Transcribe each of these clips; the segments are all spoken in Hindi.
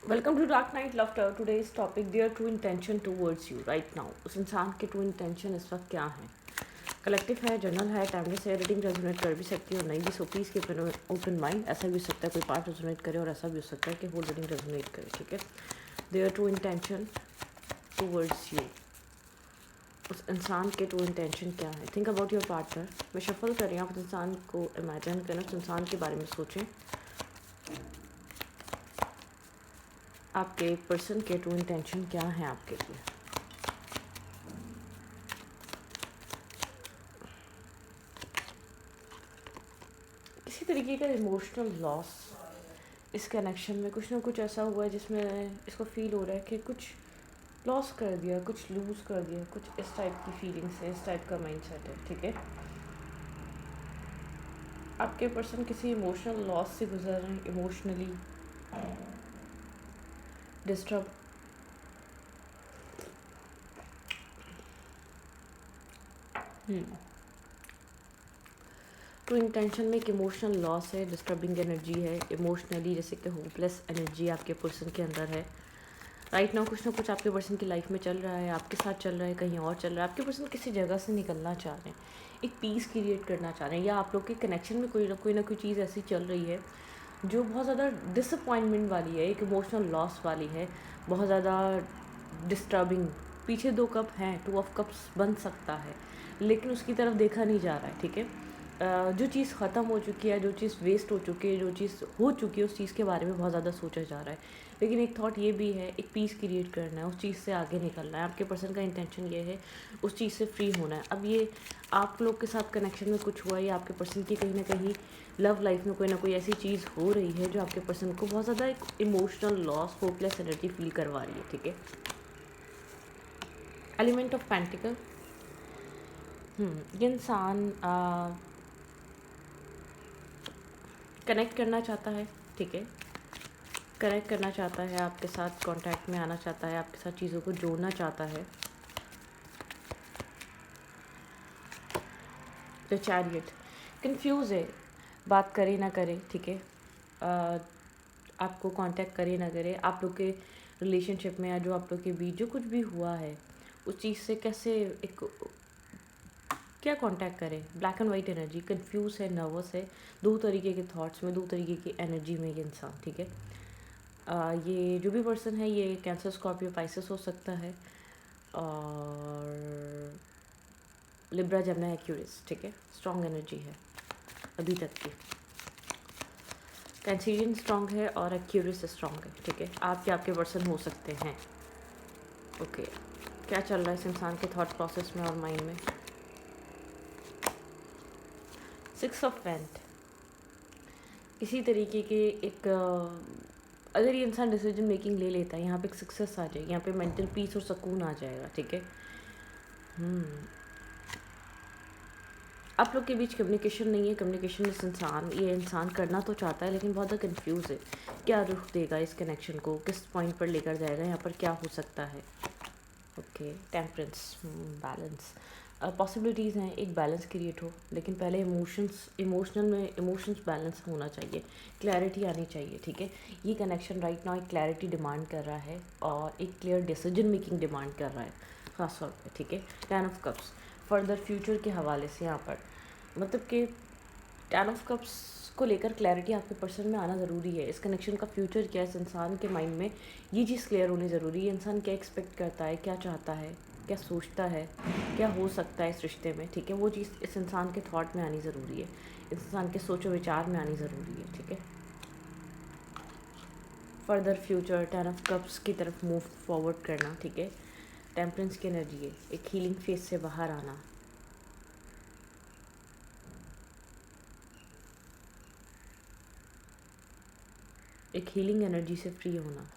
Welcome to dark night laughter. Today's topic their true intention towards you right now. उस इंसान के ट्रू इंटेंशन इस वक्त क्या है? कलेक्टिव है, जनरल है, टाइमलेस है, रीडिंग रेजोनेट कर भी सकती है और नहीं भी। So please keep open mind. ऐसा भी हो सकता है कोई पार्ट रेजोनेट करे और ऐसा भी हो सकता है कि होल रीडिंग रेजोनेट करे। ठीक है, their true intention towards you. उस इंसान के ट्रू इंटेंशन क्या है? Think about your partner. मैं शफल कर रही हूँ, आप उस इंसान को इमेजिन करें, उस इंसान के बारे में सोचें। आपके पर्सन के ट्रू इंटेंशन क्या है आपके लिए? किसी तरीके का इमोशनल लॉस इस कनेक्शन में कुछ ना कुछ ऐसा हुआ है जिसमें इसको फील हो रहा है कि कुछ लॉस कर दिया, कुछ लूज़ कर दिया, कुछ इस टाइप की फीलिंग्स है, इस टाइप का माइंडसेट है। ठीक है, आपके पर्सन किसी इमोशनल लॉस से गुजर रहे हैं, इमोशनली डिस्टर्ब। तो इंटेंशन में एक इमोशनल लॉस है, डिस्टर्बिंग एनर्जी है, इमोशनली जैसे कि होपलेस एनर्जी आपके पर्सन के अंदर है। राइट नाउ कुछ ना कुछ आपके पर्सन की लाइफ में चल रहा है, आपके साथ चल रहा है, कहीं और चल रहा है। आपके पर्सन किसी जगह से निकलना चाह रहे हैं, एक पीस क्रिएट करना चाह रहे हैं, या आप लोग के कनेक्शन में कोई ना कोई चीज़ ऐसी चल रही है जो बहुत ज़्यादा डिसअपॉइंटमेंट वाली है, एक इमोशनल लॉस वाली है, बहुत ज़्यादा डिस्टर्बिंग। पीछे दो कप हैं, टू ऑफ कप्स बन सकता है, लेकिन उसकी तरफ देखा नहीं जा रहा है। ठीक है, जो चीज़ ख़त्म हो चुकी है, जो चीज़ वेस्ट हो चुकी है, जो चीज़ हो चुकी है, उस चीज़ के बारे में बहुत ज़्यादा सोचा जा रहा है। लेकिन एक थॉट ये भी है, एक पीस क्रिएट करना है, उस चीज़ से आगे निकलना है। आपके पर्सन का इंटेंशन ये है उस चीज़ से फ्री होना है। अब ये आप लोग के साथ कनेक्शन में कुछ हुआ है, या आपके पर्सन की कहीं ना कहीं लव लाइफ में कोई ना कोई ऐसी चीज़ हो रही है जो आपके पर्सन को बहुत ज़्यादा एक emotional loss, hopeless energy feel करवा रही है। ठीक है, एलिमेंट ऑफ पेंटिकल। ये इंसान कनेक्ट करना चाहता है। ठीक है, कनेक्ट करना चाहता है आपके साथ, कांटेक्ट में आना चाहता है, आपके साथ चीज़ों को जोड़ना चाहता है। द चैरियट, कंफ्यूज है, बात करे ना करे। ठीक है, आपको कांटेक्ट करे ना करे, आप लोग के रिलेशनशिप में या जो आप लोग के बीच जो कुछ भी हुआ है उस चीज़ से कैसे एक क्या कांटेक्ट करें। Black and white energy, confuse है, नर्वस है, दो तरीके के थॉट्स में, दो तरीके की एनर्जी में ये इंसान। ठीक है, ये जो भी पर्सन है ये कैंसर, स्कॉर्पियो, पाइसेस हो सकता है, और लिब्रा, जमना, एक्यूरियस। ठीक है, स्ट्रॉन्ग एनर्जी है अभी तक की। कैंसरियन स्ट्रॉन्ग है और एक्यूरियस स्ट्रॉन्ग है। ठीक है, आपके पर्सन हो सकते हैं। ओके, क्या चल रहा है इस इंसान के थॉट प्रोसेस में और माइंड में? सिक्स ऑफ पेंट, इसी तरीके के एक अगर ये इंसान डिसीजन मेकिंग ले लेता है, यहाँ पे एक सक्सेस आ जाएगी, यहाँ पे मेंटल पीस और सुकून आ जाएगा। ठीक है, आप लोग के बीच कम्युनिकेशन नहीं है। कम्युनिकेशन इस इंसान ये इंसान करना तो चाहता है लेकिन बहुत ज़्यादा कन्फ्यूज़ है, क्या रुख देगा इस कनेक्शन को, किस पॉइंट पर लेकर जाएगा, यहाँ पर क्या हो सकता है। ओके, टेम्परेंस, बैलेंस, पॉसिबिलिटीज़ हैं एक बैलेंस क्रिएट हो, लेकिन पहले इमोशनल में इमोशंस बैलेंस होना चाहिए, क्लैरिटी आनी चाहिए। ठीक है, ये कनेक्शन राइट नाउ एक क्लैरिटी डिमांड कर रहा है और एक क्लियर डिसीजन मेकिंग डिमांड कर रहा है ख़ास तौर पे। ठीक है, ten of cups, further future के हवाले से यहाँ पर मतलब कि टेन ऑफ कप्स को लेकर क्लैरिटी आपके पर्सन में आना ज़रूरी है। इस कनेक्शन का फ्यूचर क्या है, इस इंसान के माइंड में ये चीज़ क्लियर होनी ज़रूरी है। इंसान क्या एक्सपेक्ट करता है, क्या चाहता है, क्या सोचता है, क्या हो सकता है इस रिश्ते में। ठीक है, वो चीज़ इस इंसान के थॉट में आनी ज़रूरी है, इस इंसान के सोचो विचार में आनी ज़रूरी है। ठीक है, further future, ten of cups की तरफ मूव फॉरवर्ड करना। ठीक है, टेम्परेंस की एनर्जी है, एक हीलिंग फेज से बाहर आना, एक हीलिंग एनर्जी से फ्री होना।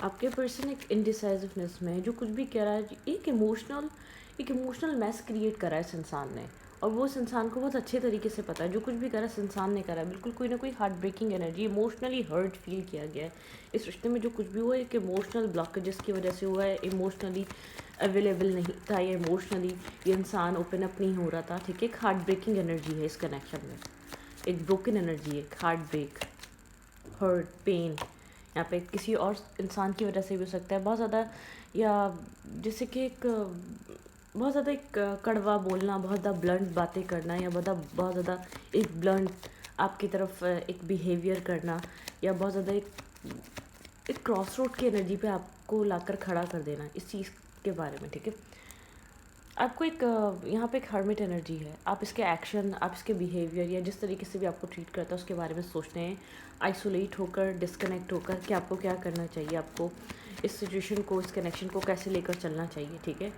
आपके पर्सन एक इनडिसाइसिवनेस में है, जो कुछ भी कह रहा है एक इमोशनल मैस क्रिएट करा है इस इंसान ने, और वो इस इंसान को बहुत अच्छे तरीके से पता है जो कुछ भी करा है इस इंसान ने करा है। बिल्कुल कोई ना कोई heart breaking energy, emotionally hurt feel किया गया है इस रिश्ते में। जो कुछ भी हुआ है एक इमोशनल ब्लॉकेजेस की वजह से हुआ है, इमोशनली अवेलेबल नहीं था, या इमोशनली ये इंसान ओपन अप नहीं हो रहा था। ठीक है, एक हार्ट ब्रेकिंग एनर्जी है इस कनेक्शन में, एक ब्रोकन एनर्जी है, एक हार्ट ब्रेक, हर्ट, पेन यहाँ पे किसी और इंसान की वजह से भी हो सकता है बहुत ज़्यादा, या जैसे कि एक बहुत ज़्यादा एक कड़वा बोलना, बहुत ज़्यादा ब्लंट बातें करना, या बहुत ज़्यादा एक ब्लंट आपकी तरफ एक बिहेवियर करना, या बहुत ज़्यादा एक क्रॉस रोड की एनर्जी पे आपको लाकर खड़ा कर देना इस चीज़ के बारे में। ठीक है, आपको एक यहाँ पे एक हर्मिट एनर्जी है। आप इसके एक्शन, आप इसके बिहेवियर, या जिस तरीके से भी आपको ट्रीट करता है उसके बारे में सोचते हैं, आइसोलेट होकर, डिस्कनेक्ट होकर कि आपको क्या करना चाहिए, आपको इस सिचुएशन को, इस कनेक्शन को कैसे लेकर चलना चाहिए। ठीक है,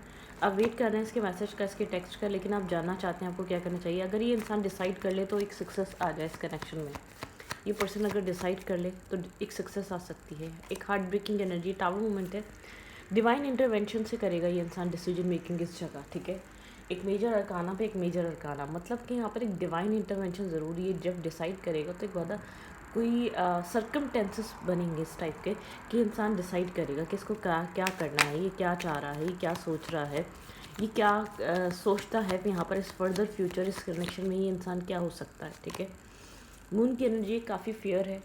आप वेट कर रहे हैं इसके मैसेज का, इसके टेक्स्ट का, लेकिन आप जानना चाहते हैं आपको क्या करना चाहिए। अगर ये इंसान डिसाइड कर ले तो एक सक्सेस आ जाए इस कनेक्शन में। ये पर्सन अगर डिसाइड कर ले तो एक सक्सेस आ सकती है। एक heart breaking energy, tower movement है, डिवाइन इंटरवेंशन से करेगा ये इंसान डिसीजन मेकिंग इस जगह। ठीक है, एक मेजर अरकाना पे एक मेजर अरकाना, मतलब कि यहाँ पर एक डिवाइन इंटरवेंशन ज़रूरी है। जब डिसाइड करेगा तो एक वादा, कोई सर्कमटेंसेस बनेंगे इस टाइप के कि इंसान डिसाइड करेगा कि इसको क्या क्या करना है, ये क्या चाह रहा है, ये क्या सोच रहा है, ये क्या सोचता है यहाँ पर इस फर्दर फ्यूचर, इस कनेक्शन में ये इंसान क्या हो सकता है। ठीक है, मून की एनर्जी काफ़ी फेयर है,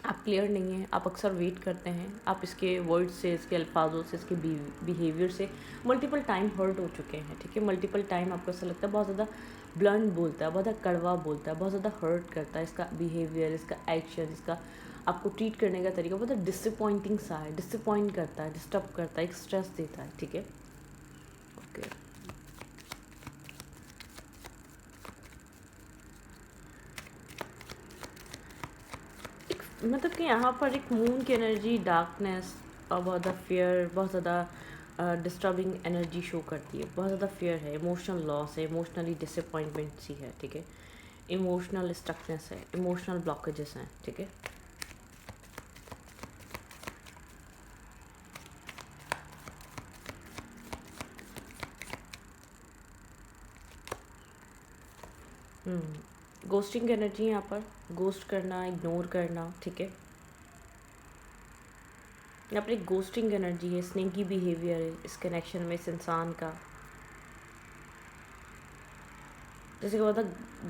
आप क्लियर नहीं हैं, आप अक्सर वेट करते हैं, आप इसके वर्ड से, इसके अल्फाजों से, इसके बिहेवियर से मल्टीपल टाइम हर्ट हो चुके हैं। ठीक है, मल्टीपल टाइम आपको ऐसा लगता है बहुत ज़्यादा ब्लंट बोलता है, बहुत ज़्यादा कड़वा बोलता है, बहुत ज़्यादा हर्ट करता है, इसका बिहेवियर, इसका एक्शन, इसका आपको ट्रीट करने का तरीका बहुत ज़्यादा डिसअपॉइंटिंग सा है, डिसअपॉइंट करता है, डिस्टर्ब करता है, एक स्ट्रेस देता है। ठीक है, ओके, मतलब कि यहाँ पर एक मून की एनर्जी डार्कनेस और बहुत ज़्यादा फियर, बहुत ज़्यादा डिस्टर्बिंग एनर्जी शो करती है, बहुत ज़्यादा फियर है, इमोशनल लॉस है, इमोशनली डिसअपॉइंटमेंट सी है। ठीक है, इमोशनल स्टकनेस है, इमोशनल ब्लॉकेजेस हैं। ठीक है, गोस्टिंग एनर्जी यहाँ पर, गोस्ट करना, इग्नोर करना। ठीक है, यहाँ पर एक गोस्टिंग एनर्जी है, स्नेकी बिहेवियर है इस कनेक्शन में इस इंसान का, जैसे कि होता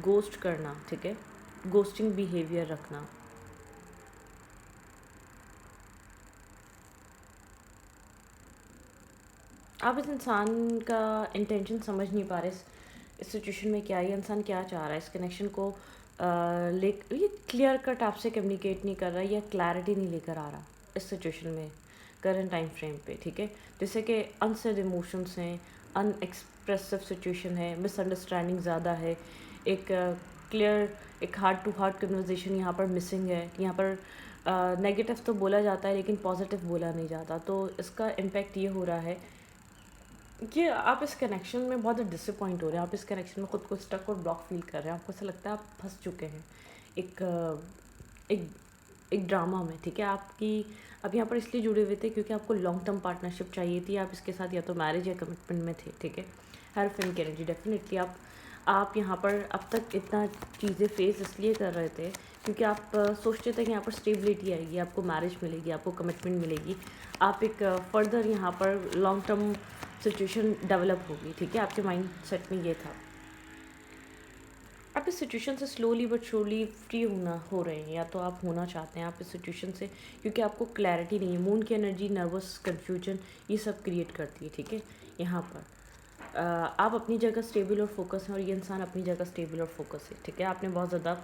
गोस्ट करना। ठीक है, गोस्टिंग बिहेवियर रखना। आप इस इंसान का इंटेंशन समझ नहीं पा रहे इस सिचुएशन में, क्या है ये इंसान क्या चाह रहा है इस कनेक्शन को ले, ये क्लियर कट आपसे कम्युनिकेट नहीं कर रहा, या क्लैरिटी नहीं लेकर आ रहा इस सिचुएशन में करंट टाइम फ्रेम पे। ठीक है, जैसे कि अनसेड इमोशंस हैं, अनएक्सप्रेसिव सिचुएशन है, मिसअंडरस्टैंडिंग ज़्यादा है, एक क्लियर, एक हार्ट टू हार्ट कन्वर्जेशन यहाँ पर मिसिंग है। यहाँ पर नेगेटिव तो बोला जाता है लेकिन पॉजिटिव बोला नहीं जाता, तो इसका इम्पैक्ट ये हो रहा है कि आप इस कनेक्शन में बहुत डिसअपॉइंट हो रहे हैं, आप इस कनेक्शन में खुद को स्टक और ब्लॉक फील कर रहे हैं, आपको ऐसा लगता है आप फंस चुके हैं एक एक एक ड्रामा में। ठीक है, आपकी अब यहाँ पर इसलिए जुड़े हुए थे क्योंकि आपको लॉन्ग टर्म पार्टनरशिप चाहिए थी, आप इसके साथ या तो मैरिज या कमिटमेंट में थे। ठीक है, हर फिल्म की एनर्जी डेफिनेटली आप यहाँ पर अब तक इतना चीज़ें फेस इसलिए कर रहे थे क्योंकि आप सोचते थे कि यहाँ पर स्टेबिलिटी आएगी, आपको मैरिज मिलेगी, आपको कमिटमेंट मिलेगी, आप एक फर्दर यहाँ पर लॉन्ग टर्म सिचुएशन डेवलप होगी। ठीक है, आपके माइंड सेट में ये था। आप इस सिचुएशन से स्लोली बट श्योरली फ्री हो रहे हैं, या तो आप होना चाहते हैं आप इस सिचुएशन से, क्योंकि आपको क्लैरिटी नहीं है। मून की एनर्जी नर्वस कन्फ्यूजन ये सब क्रिएट करती है। ठीक है, यहाँ पर आप अपनी जगह स्टेबल और फोकस हैं, और ये इंसान अपनी जगह स्टेबल और फोकस है। ठीक है, आपने बहुत ज़्यादा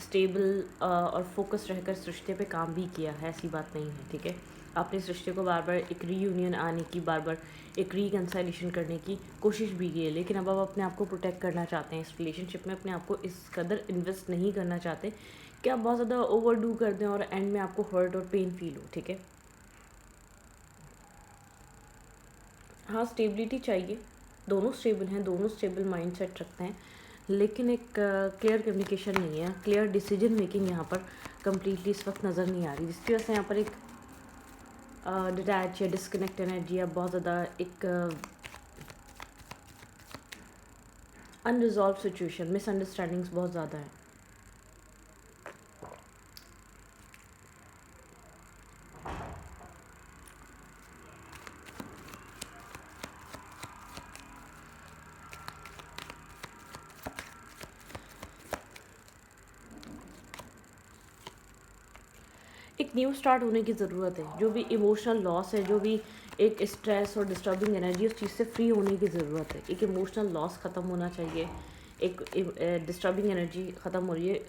स्टेबल और फोकस रहकर इस रिश्ते पे काम भी किया है, ऐसी बात नहीं है। ठीक है, आपने इस रिश्ते को बार बार एक रीयूनियन आने की, बार बार एक रिकन्साइलेशन करने की कोशिश भी की है, लेकिन अब आप अपने आप को प्रोटेक्ट करना चाहते हैं, इस रिलेशनशिप में अपने आप को इस कदर इन्वेस्ट नहीं करना चाहते कि आप बहुत ज़्यादा ओवरडू कर दें और एंड में आपको हर्ट और पेन फील हो। ठीक है, हाँ, स्टेबिलिटी चाहिए, दोनों स्टेबल हैं, दोनों स्टेबल माइंडसेट रखते हैं, लेकिन एक क्लियर कम्युनिकेशन नहीं है, क्लियर डिसीजन मेकिंग यहाँ पर कम्प्लीटली इस वक्त नज़र नहीं आ रही, जिसकी वजह से यहाँ पर एक डिटैच या डिस्कनेक्ट एनर्जी, या बहुत ज़्यादा एक अनरिजॉल्व सिचुएशन, मिसअंडरस्टैंडिंग्स बहुत ज़्यादा है। एक न्यू स्टार्ट होने की ज़रूरत है। जो भी इमोशनल लॉस है, जो भी एक स्ट्रेस और डिस्टर्बिंग एनर्जी, उस चीज़ से फ्री होने की ज़रूरत है। एक इमोशनल लॉस ख़त्म होना चाहिए, एक डिस्टर्बिंग एनर्जी ख़त्म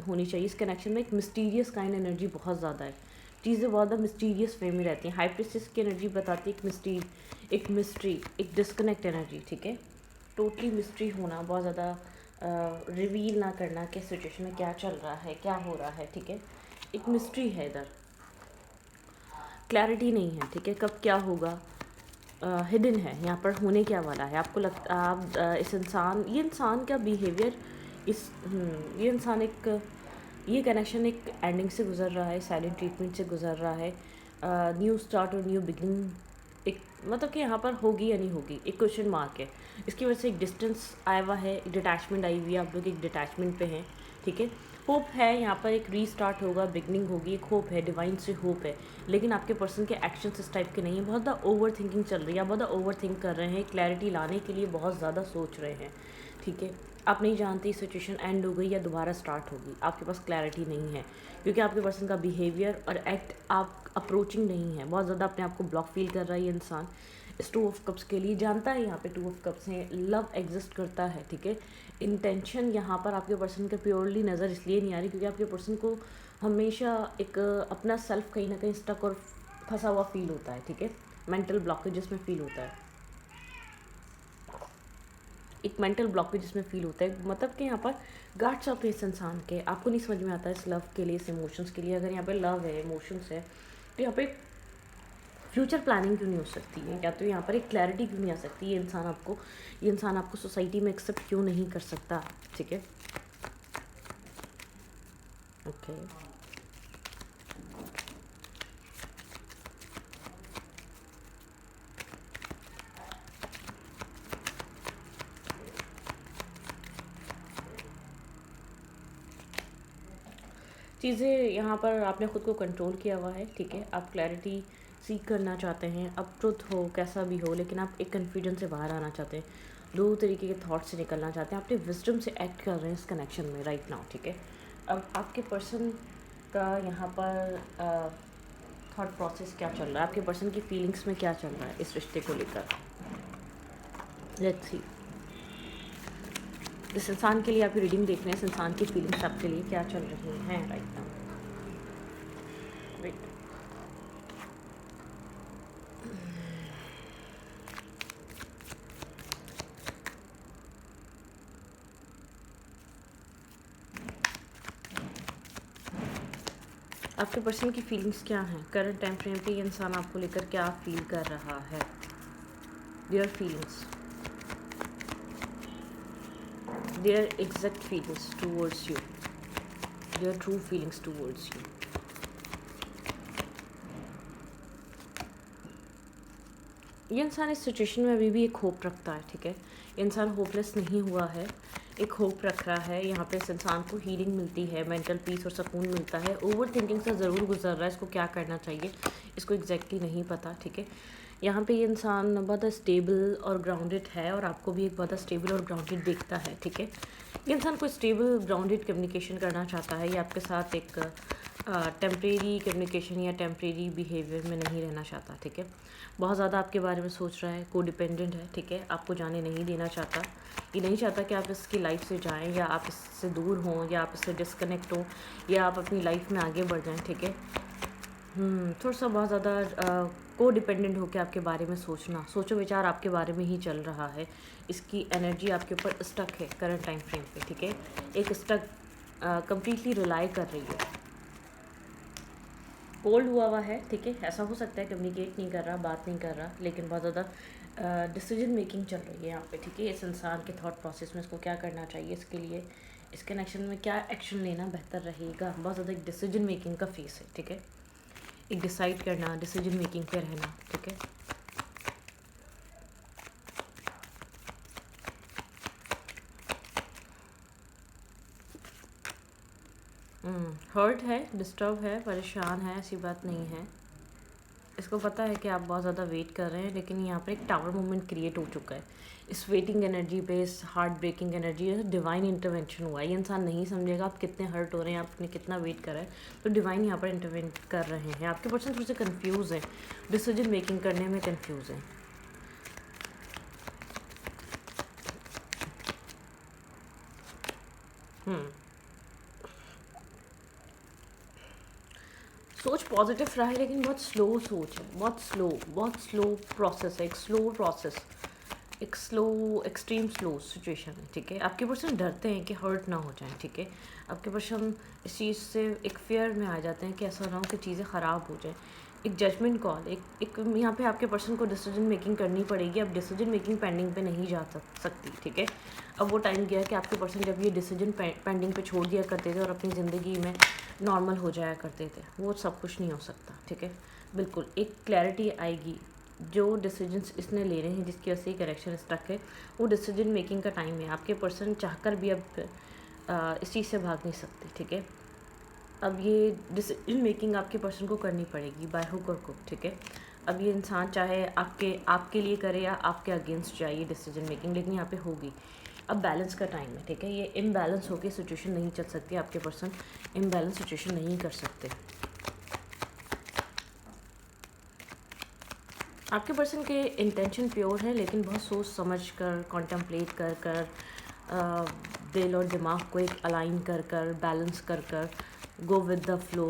होनी चाहिए। इस कनेक्शन में एक मिस्टीरियस काइंड एनर्जी बहुत ज़्यादा है। चीज़ें बहुत ज़्यादा मिस्टीरियस वे में रहती हैं। हाई प्रीस्टेस की एनर्जी बताती है एक मिस्ट्री, एक डिस्कनेक्ट एनर्जी, ठीक है। टोटली मिस्ट्री होना, बहुत ज़्यादा रिवील ना करना कि सिचुएशन में क्या चल रहा है, क्या हो रहा है, ठीक है। एक मिस्ट्री है इधर, क्लैरिटी नहीं है, ठीक है। कब क्या होगा, हिडन है, यहाँ पर होने क्या वाला है। आपको लगता आप इस इंसान, ये इंसान का बिहेवियर, ये इंसान ये कनेक्शन एक एंडिंग से गुजर रहा है, साइलेंट ट्रीटमेंट से गुजर रहा है। न्यू स्टार्ट और न्यू बिगिनिंग, एक मतलब कि यहाँ पर होगी या नहीं होगी, एक क्वेश्चन मार्क है। इसकी वजह से एक डिस्टेंस आया हुआ है, एक डिटैचमेंट आई हुई है, आप लोग एक डिटैचमेंट पे हैं, ठीक है। होप है यहाँ पर, एक रीस्टार्ट होगा, बिगनिंग होगी, एक होप है, डिवाइन से होप है। लेकिन आपके पर्सन के एक्शंस इस टाइप के नहीं है। बहुत ज़्यादा ओवर थिंकिंग चल रही है, आप बहुत ज़्यादा ओवर थिंक कर रहे हैं, क्लैरिटी लाने के लिए बहुत ज़्यादा सोच रहे हैं, ठीक है। आप नहीं जानते सिचुएशन एंड हो गई या दोबारा स्टार्ट होगी, आपके पास क्लैरिटी नहीं है, क्योंकि आपके पर्सन का बिहेवियर और एक्ट आप अप्रोचिंग नहीं है। बहुत ज़्यादा अपने आप को ब्लॉक फील कर रहा है ये इंसान। इस 2 ऑफ कप्स के लिए जानता है, यहाँ पे 2 ऑफ कप्स हैं, लव एग्जिस्ट करता है, ठीक है। इंटेंशन यहाँ पर आपके पर्सन के प्योरली नज़र इसलिए नहीं आ रही क्योंकि आपके पर्सन को हमेशा एक अपना सेल्फ कहीं ना कहीं स्टक और फंसा हुआ फील होता है, ठीक है। मेंटल ब्लॉकेज में फील होता है, एक मेंटल ब्लॉकेज में फील होता है। मतलब कि यहाँ पर गार्ड्स ऑफ इस इंसान के, आपको नहीं समझ में आता है इस लव के लिए, इस इमोशंस के लिए। अगर यहाँ पे लव है, इमोशंस है, तो यहाँ पे फ्यूचर प्लानिंग क्यों नहीं हो सकती है, या तो यहाँ पर एक क्लैरिटी क्यों नहीं आ सकती। ये इंसान आपको सोसाइटी में एक्सेप्ट क्यों नहीं कर सकता, ठीक है। ओके, चीज़ें यहाँ पर आपने ख़ुद को कंट्रोल किया हुआ है, ठीक है। आप क्लैरिटी सीख करना चाहते हैं, अब ट्रुथ हो कैसा भी हो, लेकिन आप एक कन्फ्यूजन से बाहर आना चाहते हैं, 2 तरीके के थॉट से निकलना चाहते हैं। अपने विजडम से एक्ट कर रहे हैं इस कनेक्शन में राइट नाउ, ठीक है। अब आपके पर्सन का यहाँ पर थॉट प्रोसेस क्या चल रहा है, आपके पर्सन की फीलिंग्स में क्या चल रहा है इस रिश्ते को लेकर। लेट्स सी, इस इंसान के लिए आप रीडिंग देख रहे हैं, इस इंसान की फीलिंग्स आपके लिए क्या चल रही हैं राइट नाउ। वेट, आपके पर्सन की फीलिंग्स क्या हैं करंट टाइम फ्रेम पे, ये इंसान आपको लेकर क्या फील कर रहा है, their feelings, their exact feelings towards you, their true feelings towards you. ये इंसान इस सिचुएशन में अभी भी एक होप रखता है, ठीक है। ये इंसान होपलेस नहीं हुआ है, एक होप रख रहा है। यहाँ पे इस इंसान को हीलिंग मिलती है, मेंटल पीस और सुकून मिलता है। ओवर थिंकिंग से ज़रूर गुजर रहा है, इसको क्या करना चाहिए इसको एग्जैक्टली नहीं पता, ठीक है। यहाँ पे ये इंसान बहुत स्टेबल और ग्राउंडेड है, और आपको भी एक बहुत स्टेबल और ग्राउंडेड देखता है, ठीक है। ये इंसान को स्टेबल ग्राउंडेड कम्युनिकेशन करना चाहता है, ये आपके साथ एक टेम्परेरी कम्युनिकेशन या टेम्परेरी बिहेवियर में नहीं रहना चाहता, ठीक है। बहुत ज़्यादा आपके बारे में सोच रहा है, को डिपेंडेंट है, ठीक है। आपको जाने नहीं देना चाहता, ये नहीं चाहता कि आप इसकी लाइफ से जाएं, या आप इससे दूर हों, या आप इससे डिस्कनेक्ट हों, या आप अपनी लाइफ में आगे बढ़ जाएं, ठीक है। थोड़ा सा बहुत ज़्यादा को डिपेंडेंट होकर आपके बारे में सोचो विचार आपके बारे में ही चल रहा है। इसकी एनर्जी आपके ऊपर स्टक है करंट टाइम फ्रेम पे, ठीक है। एक स्टक कम्प्लीटली रिलाई कर रही है, कोल्ड हुआ है, ठीक है। ऐसा हो सकता है कम्युनिकेट नहीं कर रहा, बात नहीं कर रहा, लेकिन बहुत ज़्यादा डिसीजन मेकिंग चल रही है यहाँ पे, ठीक है। इस इंसान के थॉट प्रोसेस में इसको क्या करना चाहिए, इसके लिए इस कनेक्शन में क्या एक्शन लेना बेहतर रहेगा, बहुत ज़्यादा एक डिसीजन मेकिंग का फेस है, ठीक है। एक डिसाइड करना, डिसीजन मेकिंग पे रहना, ठीक है। हर्ट है, डिस्टर्ब है, परेशान है, ऐसी बात नहीं है। इसको पता है कि आप बहुत ज़्यादा वेट कर रहे हैं, लेकिन यहाँ पर एक टावर मोमेंट क्रिएट हो चुका है। इस वेटिंग एनर्जी पे, इस heart breaking energy, divine intervention हुआ है। ये इंसान नहीं समझेगा आप कितने हर्ट हो रहे हैं, आपने कितना वेट करा है, तो डिवाइन यहाँ पर इंटरवेंट कर रहे हैं। आपके पर्सन थोड़े से कन्फ्यूज़ हैं, डिसीजन मेकिंग करने में कन्फ्यूज़ हैं। सोच पॉजिटिव रहा है, लेकिन बहुत स्लो सोच है, बहुत स्लो प्रोसेस है, एक स्लो एक्सट्रीम स्लो सिचुएशन है, ठीक है। आपके पर्सन डरते हैं कि हर्ट ना हो जाए, ठीक है। आपके पर्सन इस चीज़ से एक फेयर में आ जाते हैं कि ऐसा ना हो कि चीज़ें ख़राब हो जाए। एक जजमेंट कॉल, एक यहाँ पे आपके पर्सन को डिसीजन मेकिंग करनी पड़ेगी। अब डिसीजन मेकिंग पेंडिंग पे नहीं जा सकती, ठीक है। अब वो टाइम गया कि आपके पर्सन जब ये डिसीजन पेंडिंग पे छोड़ दिया करते थे और अपनी ज़िंदगी में नॉर्मल हो जाया करते थे, वो सब कुछ नहीं हो सकता, ठीक है। बिल्कुल एक क्लैरिटी आएगी। जो डिसीजंस इसने ले रहे हैं, जिसकी वजह से करेक्शन स्टक है, वो डिसीजन मेकिंग का टाइम है। आपके पर्सन चाहकर भी अब इस चीज़ से भाग नहीं सकते, ठीक है। अब ये डिसीजन मेकिंग आपके पर्सन को करनी पड़ेगी बाय हुक और क्रुक, ठीक है। अब ये इंसान चाहे आपके लिए करे या आपके अगेंस्ट जाए ये डिसीजन मेकिंग, लेकिन यहाँ पे होगी। अब बैलेंस का टाइम है, ठीक है। ये इम्बैलेंस होकर सिचुएशन नहीं चल सकती, आपके पर्सन इम्बैलेंस सिचुएशन नहीं कर सकते। आपके पर्सन के इंटेंशन प्योर है, लेकिन बहुत सोच समझ कर, कॉन्टेम्पलेट कर कर, दिल और दिमाग को एक अलाइन कर कर, बैलेंस कर कर, गो विद द फ्लो।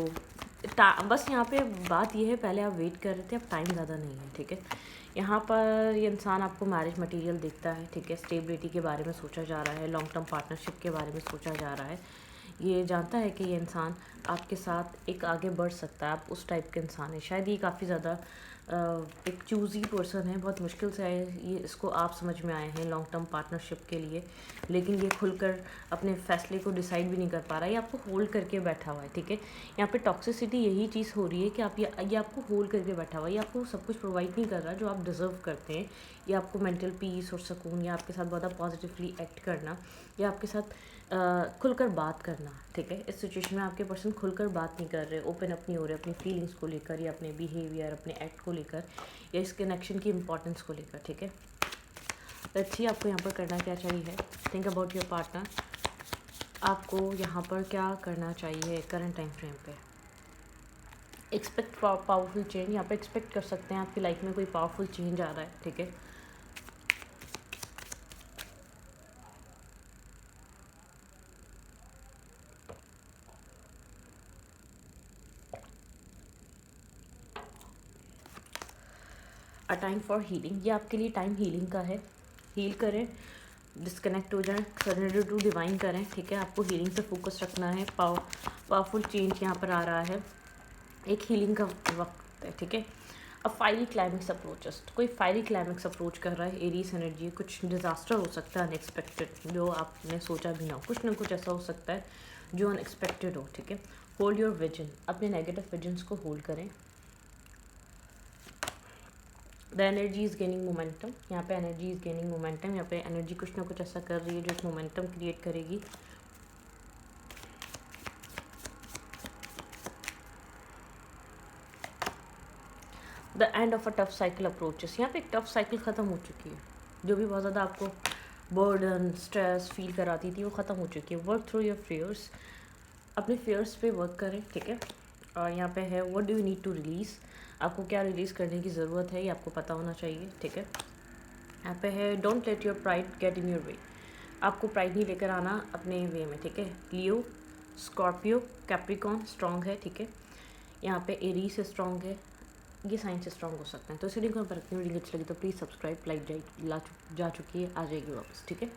बस यहाँ पे बात यह है, पहले आप वेट कर रहे थे, अब टाइम ज़्यादा नहीं है, ठीक है। यहाँ पर ये इंसान आपको मैरिज मटेरियल देखता है, ठीक है। स्टेबिलिटी के बारे में सोचा जा रहा है, लॉन्ग टर्म पार्टनरशिप के बारे में सोचा जा रहा है। ये जानता है कि ये इंसान आपके साथ एक आगे बढ़ सकता है, आप उस टाइप के इंसान है। शायद ये काफ़ी ज़्यादा एक चूज़ी पर्सन है, बहुत मुश्किल से ये इसको आप समझ में आए हैं लॉन्ग टर्म पार्टनरशिप के लिए, लेकिन ये खुलकर अपने फैसले को डिसाइड भी नहीं कर पा रहा है। ये आपको होल्ड करके बैठा हुआ है, ठीक है। यहाँ पे टॉक्सिसिटी यही चीज़ हो रही है कि आप ये आपको होल्ड करके बैठा हुआ है, ये आपको सब कुछ प्रोवाइड नहीं कर रहा जो आप डिज़र्व करते हैं। ये आपको मेंटल पीस और सुकून, या आपके साथ बहुत पॉजिटिवली एक्ट करना, या आपके साथ खुलकर बात करना, ठीक है। इस सिचुएशन में आपके पर्सन खुलकर बात नहीं कर रहे, ओपन अप नहीं हो रहे अपनी फीलिंग्स को लेकर, या अपने बिहेवियर, अपने एक्ट को लेकर, या इस कनेक्शन की इंपॉर्टेंस को लेकर, ठीक है। अच्छी आपको यहाँ पर करना क्या चाहिए, थिंक अबाउट योर पार्टनर। आपको यहाँ पर क्या करना चाहिए करंट टाइम फ्रेम पे। एक्सपेक्ट पावरफुल चेंज, यहाँ पर एक्सपेक्ट कर सकते हैं आपकी लाइफ में कोई पावरफुल चेंज आ रहा है, ठीक है। अ टाइम फॉर हीलिंग, ये आपके लिए टाइम हीलिंग का है। हील करें, डिस्कनेक्ट हो जाएं, सरेंडर टू डिवाइन करें, ठीक है। आपको हीलिंग पे फोकस रखना है। पावरफुल चेंज यहाँ पर आ रहा है, एक हीलिंग का वक्त है, ठीक है। अब फायरी क्लाइमेक्स अप्रोचेस, कोई फायरी क्लाइमेक्स अप्रोच कर रहा है, एरीज एनर्जी। कुछ डिज़ास्टर हो सकता है अनएक्सपेक्टेड, जो आपने सोचा भी ना हो, कुछ ना कुछ ऐसा हो सकता है जो अनएक्सपेक्टेड हो, ठीक है। होल्ड योर विजन, अपने नेगेटिव विजन्स को होल्ड करें। The energy is gaining momentum, यहाँ पे एनर्जी इज़ गेनिंग मोमेंटम, यहाँ पे एनर्जी कुछ ना कुछ ऐसा कर रही है जो एक मोमेंटम क्रिएट करेगी। The end of a tough cycle approaches, यहाँ पे एक टफ साइकिल ख़त्म हो चुकी है। जो भी बहुत ज़्यादा आपको बर्डन, स्ट्रेस फील कराती थी, वो ख़त्म हो चुकी है। वर्क थ्रू योर फेयर्स, अपने फेयर्स पे वर्क करें, ठीक है। और यहाँ पे है what do you need to release, आपको क्या रिलीज़ करने की ज़रूरत है, ये आपको पता होना चाहिए, ठीक है। यहाँ पे है don't let your pride get in your way, आपको प्राइड नहीं लेकर आना अपने वे में, ठीक है। लियो, स्कॉर्पियो, कैप्रिकॉन स्ट्रॉन्ग है, ठीक है। यहाँ पे एरीज से स्ट्रॉन्ग है, ये साइन से स्ट्रॉन्ग हो सकते हैं। तो इस रीडिंग को मैं रखती हूँ। रीडिंग अच्छी लगी तो प्लीज़ सब्सक्राइब, लाइक जा चुकी है, आ जाएगी वापस, ठीक है।